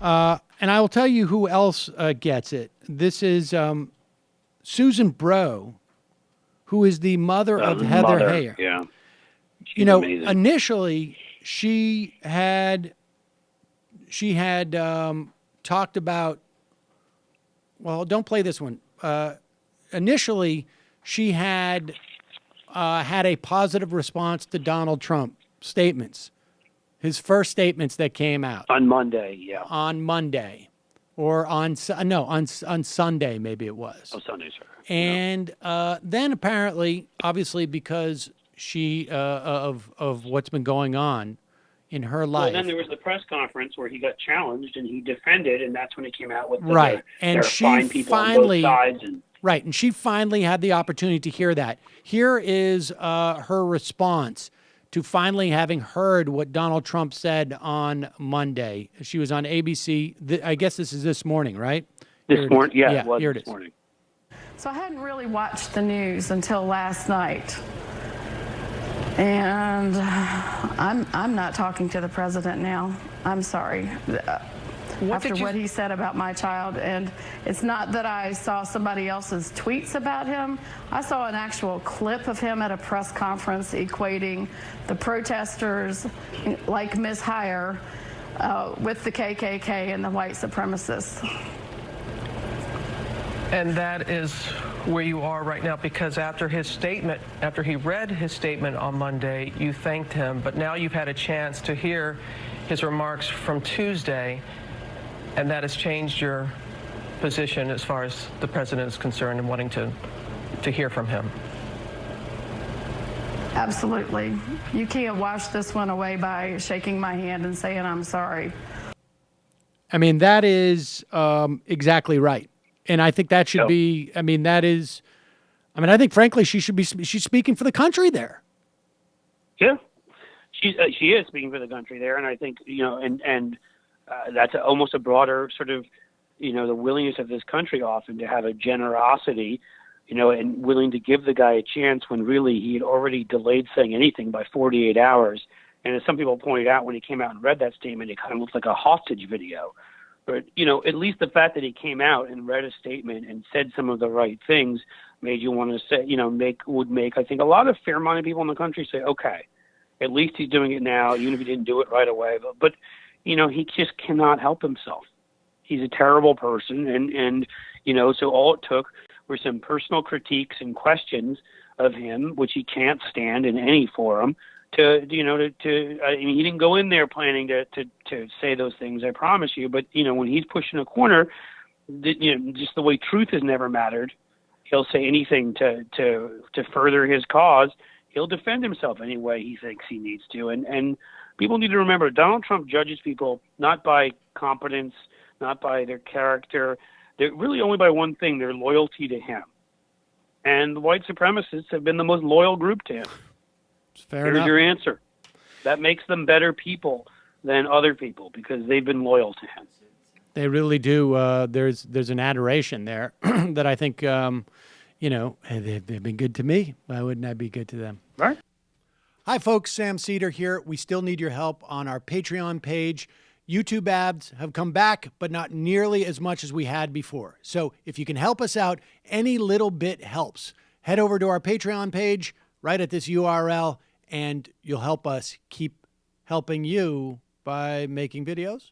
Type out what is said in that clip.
And I will tell you who else gets it. This is Susan Bro, who is the mother of Heather Heyer. Yeah. She's amazing. Initially she had talked about, well, don't play this one. Initially she had a positive response to Donald Trump statements. His first statements that came out on Monday, yeah. On Monday, or on Sunday, maybe it was. Oh, Sunday, sir. And then apparently, obviously, because she of what's been going on in her life. Well, then there was the press conference where he got challenged and he defended, and that's when he came out with right. And she fine people finally on both sides. Right, and she finally had the opportunity to hear that. Here is her response to finally having heard what Donald Trump said on Monday. She was on ABC. I guess this is this morning, right? This morning, yeah, it was here this morning. So I hadn't really watched the news until last night. And I'm not talking to the president now. I'm sorry. After what he said about my child. And it's not that I saw somebody else's tweets about him. I saw an actual clip of him at a press conference equating the protesters like Ms. Heyer with the KKK and the white supremacists. And that is where you are right now, because after his statement, after he read his statement on Monday, you thanked him, but now you've had a chance to hear his remarks from Tuesday, and that has changed your position as far as the president is concerned and wanting to hear from him. Absolutely. You can't wash this one away by shaking my hand and saying I'm sorry. I mean, that is exactly right. And I think that should be, I think, frankly, she's speaking for the country there. Yeah, she is speaking for the country there. And I think, and that's almost a broader sort of, the willingness of this country often to have a generosity, and willing to give the guy a chance when really he had already delayed saying anything by 48 hours. And as some people pointed out, when he came out and read that statement, it kind of looked like a hostage video. But, at least the fact that he came out and read a statement and said some of the right things made you want to say, would make, I think, a lot of fair-minded people in the country say, okay, at least he's doing it now, even if he didn't do it right away. But he just cannot help himself. He's a terrible person. And so all it took were some personal critiques and questions of him, which he can't stand in any forum. He didn't go in there planning to say those things, I promise you. But, when he's pushing a corner, just the way truth has never mattered, he'll say anything to further his cause. He'll defend himself any way he thinks he needs to. And people need to remember, Donald Trump judges people not by competence, not by their character. They're really only by one thing, their loyalty to him. And the white supremacists have been the most loyal group to him. Here's your answer. That makes them better people than other people because they've been loyal to him. They really do. There's an adoration there that I think, they've been good to me. Why wouldn't I be good to them? Right. Hi, folks. Sam Seder here. We still need your help on our Patreon page. YouTube ads have come back, but not nearly as much as we had before. So if you can help us out, any little bit helps. Head over to our Patreon page right at this URL, and you'll help us keep helping you by making videos